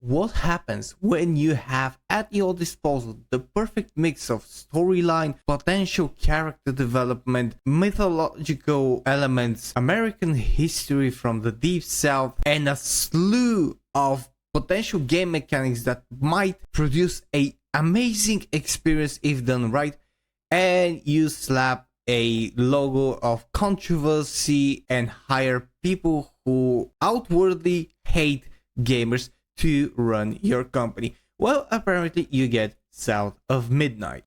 what happens when you have at your disposal the perfect mix of storyline, potential character development, mythological elements, American history from the Deep South, and a slew of potential game mechanics that might produce a amazing experience if done right, and you slap a logo of controversy and hire people who outwardly hate gamers to run your company. Well, apparently you get South of Midnight.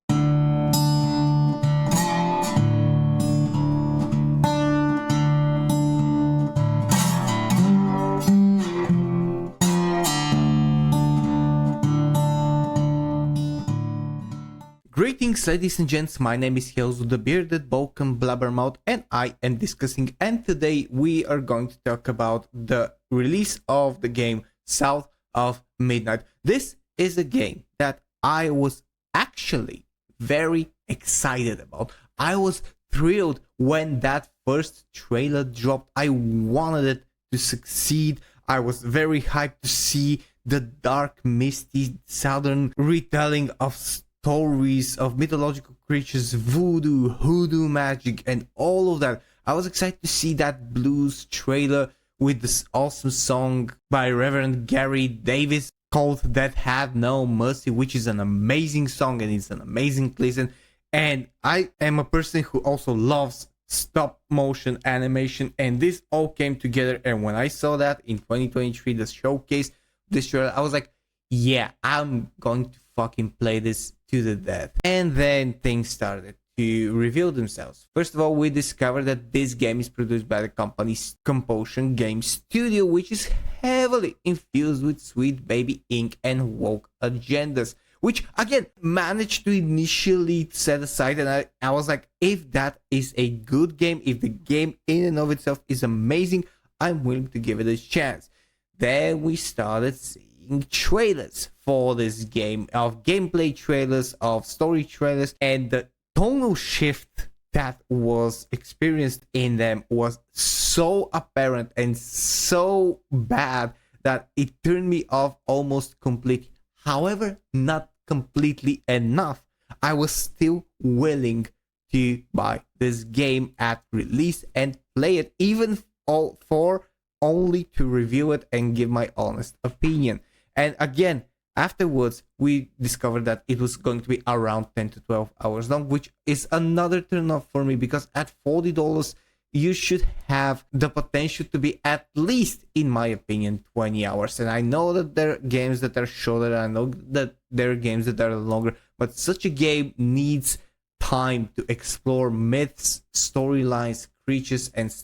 Greetings, ladies and gents, my name is Hills, the bearded Balkan blabbermouth, and I am discussing, and today we are going to talk about the release of the game South of Midnight. This is a game that I was actually very excited about. I was thrilled when that first trailer dropped. I wanted it to succeed. I was very hyped to see the dark, misty, southern retelling of stories of mythological creatures, voodoo, hoodoo magic, and all of that. I was excited to see that blues trailer with this awesome song by Reverend Gary Davis called That Have No Mercy, which is an amazing song and it's an amazing listen. And I am a person who also loves stop motion animation, and this all came together. And when I saw that in 2023, the showcase, this trailer, I was like, yeah, I'm going to fucking play this to the death. And then things started to reveal themselves. First of all, we discovered that this game is produced by the company's Compulsion Game Studio, which is heavily infused with sweet baby ink and woke agendas, which again managed to initially set aside. And I was like, if that is a good game, if the game in and of itself is amazing, I'm willing to give it a chance. Then we started seeing trailers for this game, of gameplay trailers, of story trailers, and the tonal shift that was experienced in them was so apparent and so bad that it turned me off almost completely. However, not completely enough. I was still willing to buy this game at release and play it, even for only to review it and give my honest opinion. And again, afterwards, we discovered that it was going to be around 10 to 12 hours long, which is another turn off for me, because at $40, you should have the potential to be at least, in my opinion, 20 hours. And I know that there are games that are shorter, I know that there are games that are longer, but such a game needs time to explore myths, storylines, creatures, and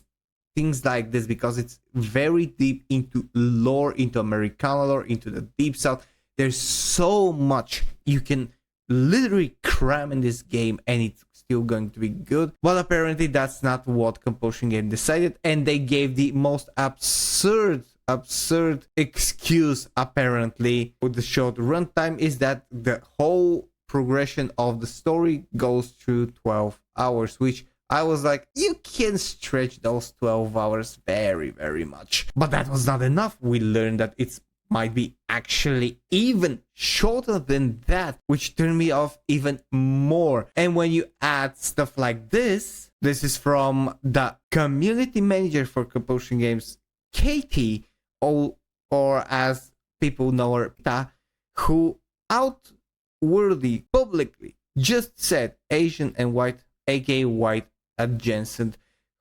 things like this, because it's very deep into lore, into Americana lore, into the Deep South. There's so much you can literally cram in this game, and it's still going to be good. Well, apparently that's not what Compulsion Game decided, and they gave the most absurd excuse, apparently, with the short runtime, is that the whole progression of the story goes through 12 hours, which I was like, you can stretch those 12 hours very, very much. But that was not enough. We learned that it might be actually even shorter than that, which turned me off even more. And when you add stuff like this is from the community manager for Compulsion Games, Katie, or as people know her, Ta, who outwardly, publicly, just said Asian and white, aka white, at Jensen,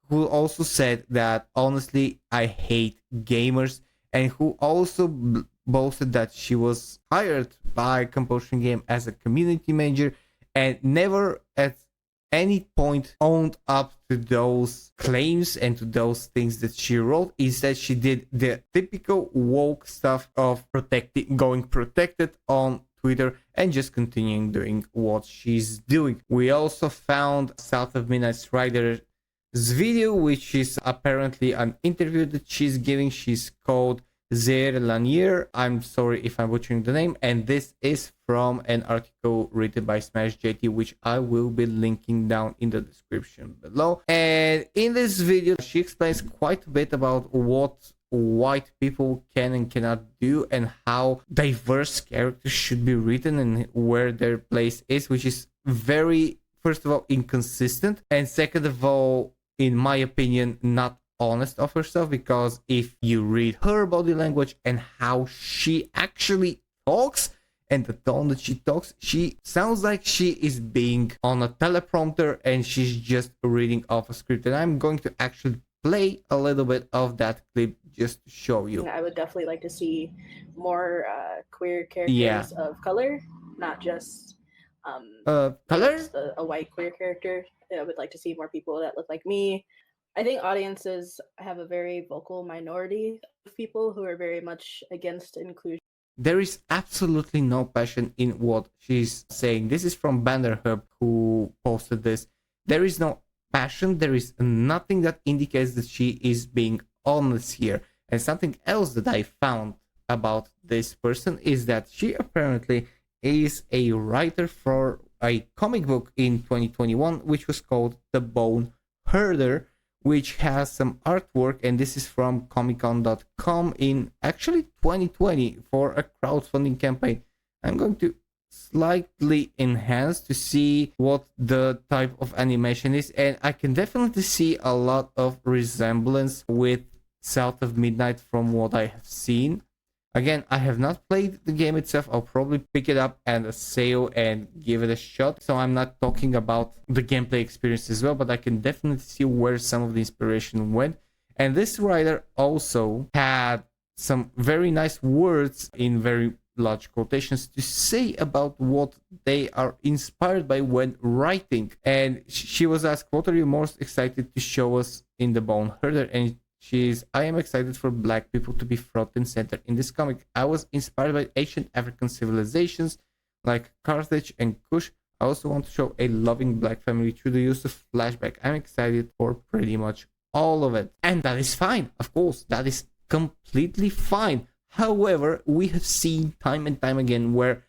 who also said that, honestly, I hate gamers, and who also boasted that she was hired by Compulsion Game as a community manager and never at any point owned up to those claims and to those things that she wrote. Instead, she did the typical woke stuff of going protected on Twitter and just continuing doing what she's doing. We also found South of Midnight's writer's video, which is apparently an interview that she's giving. She's called Zer Lanier. I'm sorry if I'm butchering the name, and this is from an article written by Smash JT, which I will be linking down in the description below. And in this video, she explains quite a bit about what white people can and cannot do, and how diverse characters should be written and where their place is, which is very, first of all, inconsistent, and second of all, in my opinion, not honest of herself, because if you read her body language and how she actually talks and the tone that she talks, she sounds like she is being on a teleprompter and she's just reading off a script. And I'm going to actually play a little bit of that clip just to show you. I would definitely like to see more queer characters of color, not just color? just a white queer character. I would like to see more people that look like me. I think audiences have a very vocal minority of people who are very much against inclusion. There is absolutely no passion in what she's saying. This is from Bannerhub, who posted this. There is no passion. There is nothing that indicates that she is being honest here. And something else that I found about this person is that she apparently is a writer for a comic book in 2021, which was called The Bone Herder, which has some artwork, and this is from comiccon.com in actually 2020 for a crowdfunding campaign. I'm going to slightly enhance to see what the type of animation is, and I can definitely see a lot of resemblance with South of Midnight from what I have seen. Again, I have not played the game itself. I'll probably pick it up at a sale and give it a shot. So I'm not talking about the gameplay experience as well, but I can definitely see where some of the inspiration went. And this writer also had some very nice words in very large quotations to say about what they are inspired by when writing. And she was asked, what are you most excited to show us in The Bone Herder? And I am excited for black people to be front and center in this comic. I was inspired by ancient African civilizations like Carthage and Kush. I also want to show a loving black family through the use of flashback. I'm excited for pretty much all of it. And that is fine. Of course, that is completely fine. However, we have seen time and time again where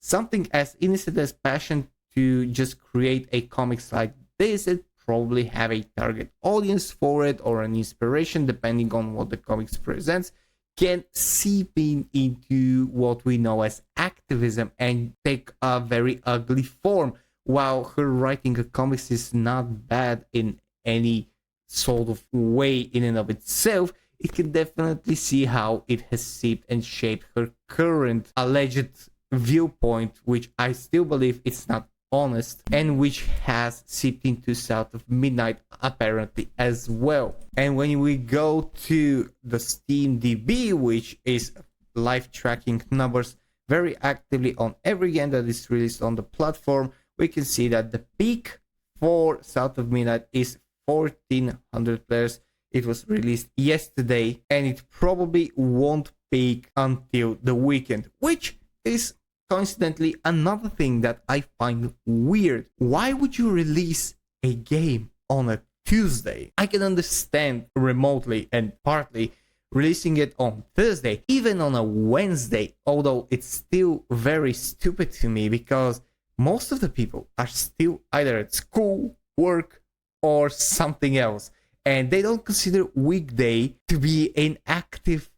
something as innocent as passion to just create a comics like this, it probably have a target audience for it or an inspiration depending on what the comics presents, can seep into what we know as activism and take a very ugly form. While her writing of comics is not bad in any sort of way in and of itself, it can definitely see how it has seeped and shaped her current alleged viewpoint, which I still believe it's not honest, and which has seeped into South of Midnight apparently as well. And when we go to the Steam DB, which is live tracking numbers very actively on every game that is released on the platform, we can see that the peak for South of Midnight is 1400 players. It was released yesterday, and it probably won't peak until the weekend, which is coincidentally another thing that I find weird. Why would you release a game on a Tuesday? I can understand remotely and partly releasing it on Thursday, even on a Wednesday, although it's still very stupid to me because most of the people are still either at school, work, or something else, and they don't consider weekday to be an active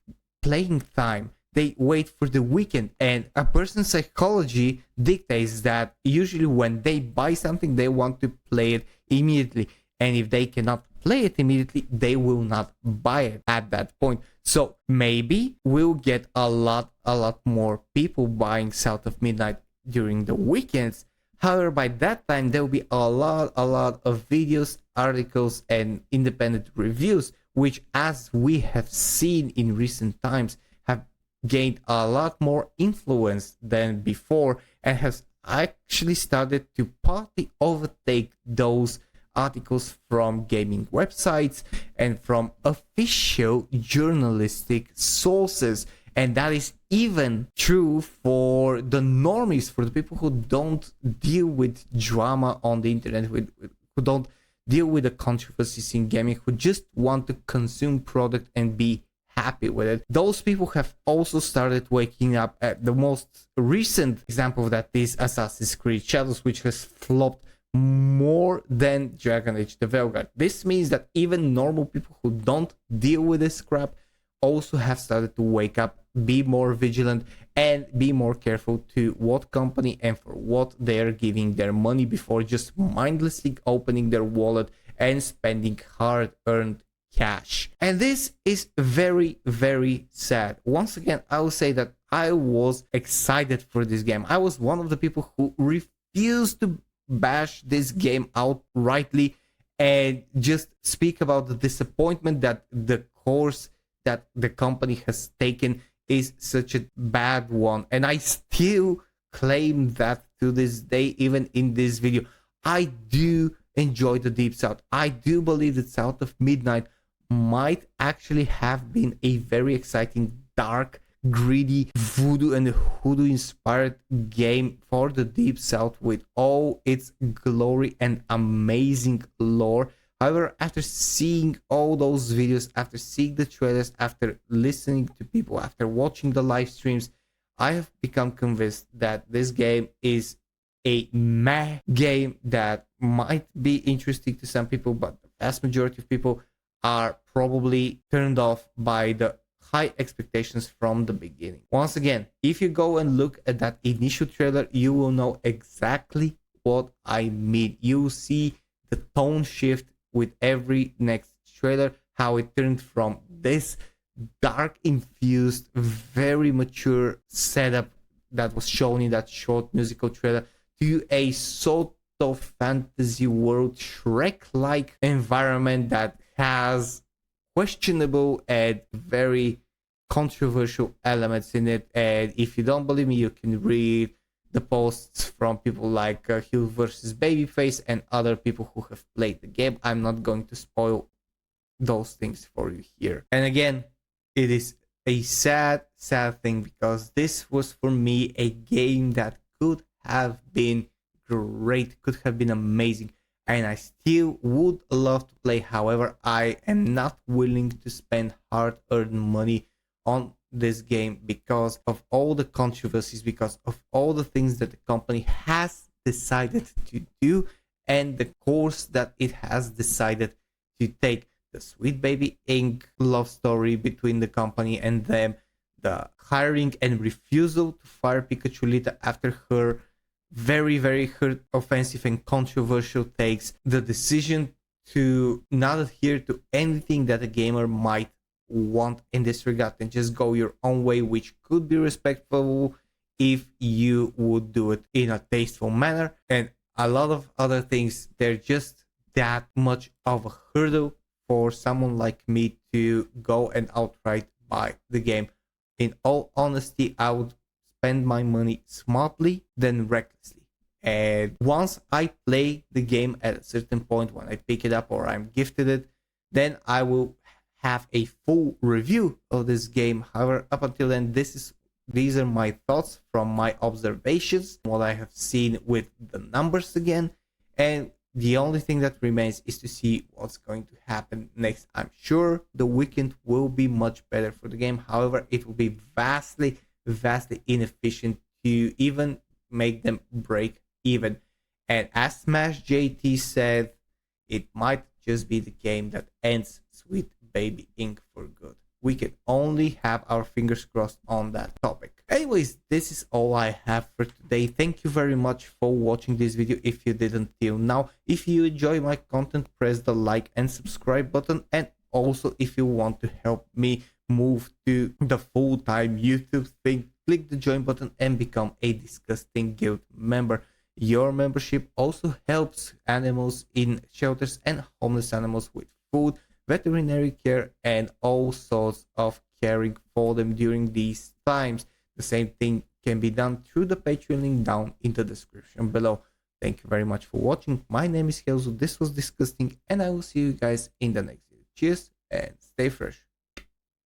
playing time. They wait for the weekend, and a person's psychology dictates that usually when they buy something, they want to play it immediately. And if they cannot play it immediately, they will not buy it at that point. So maybe we'll get a lot more people buying South of Midnight during the weekends. However, by that time, there will be a lot of videos, articles, and independent reviews, which, as we have seen in recent times, have gained a lot more influence than before and has actually started to partly overtake those articles from gaming websites and from official journalistic sources. And that is even true for the normies, for the people who don't deal with drama on the internet, who don't deal with the controversies in gaming, who just want to consume product and be happy with it. Those people have also started waking up. At the most recent example of that is Assassin's Creed Shadows, which has flopped more than Dragon Age the Vanguard. This means that even normal people who don't deal with this crap also have started to wake up, be more vigilant, and be more careful to what company and for what they're giving their money before just mindlessly opening their wallet and spending hard-earned cash. And this is very, very sad. Once again, I will say that I was excited for this game. I was one of the people who refused to bash this game outrightly and just speak about the disappointment that the course that the company has taken is such a bad one. And I still claim that to this day, even in this video. I do enjoy the Deep South. I do believe that South of Midnight might actually have been a very exciting, dark, greedy, voodoo and hoodoo inspired game for the Deep South with all its glory and amazing lore. However, after seeing all those videos, after seeing the trailers, after listening to people, after watching the live streams, I have become convinced that this game is a meh game that might be interesting to some people, but the vast majority of people are probably turned off by the high expectations from the beginning. Once again, if you go and look at that initial trailer, you will know exactly what I mean. You will see the tone shift with every next trailer, how it turned from this dark infused, very mature setup that was shown in that short musical trailer to a sort of fantasy world Shrek-like environment that has questionable and very controversial elements in it. And if you don't believe me, you can read the posts from people like Hill versus Babyface and other people who have played the game. I'm not going to spoil those things for you here. And again, it is a sad thing because this was for me a game that could have been great, could have been amazing, and I still would love to play. However, I am not willing to spend hard-earned money on this game because of all the controversies, because of all the things that the company has decided to do and the course that it has decided to take. The Sweet Baby Ink love story between the company and them, the hiring and refusal to fire Pikachu Lita after her very, very offensive and controversial takes, the decision to not adhere to anything that a gamer might want in this regard and just go your own way, which could be respectful if you would do it in a tasteful manner, and a lot of other things. They're just that much of a hurdle for someone like me to go and outright buy the game. In all honesty, I would spend my money smartly than recklessly. And once I play the game at a certain point, when I pick it up or I'm gifted it, then I will have a full review of this game. However, up until then, these are my thoughts from my observations, what I have seen with the numbers again, and the only thing that remains is to see what's going to happen next. I'm sure the weekend will be much better for the game. However, it will be vastly inefficient to even make them break even. And as Smash JT said, it might just be the game that ends Sweet Baby Ink for good. We can only have our fingers crossed on that topic. Anyways, this is all I have for today. Thank you very much for watching this video if you didn't till now. If you enjoy my content, press the like and subscribe button. And also, if you want to help me move to the full-time YouTube thing, click the join button and become a DiscussThing Guild member. Your membership also helps animals in shelters and homeless animals with food, veterinary care, and all sorts of caring for them during these times. The same thing can be done through the Patreon link down in the description below. Thank you very much for watching. My name is Helzo. This was DiscussThing, and I will see you guys in the next video. Cheers and stay fresh.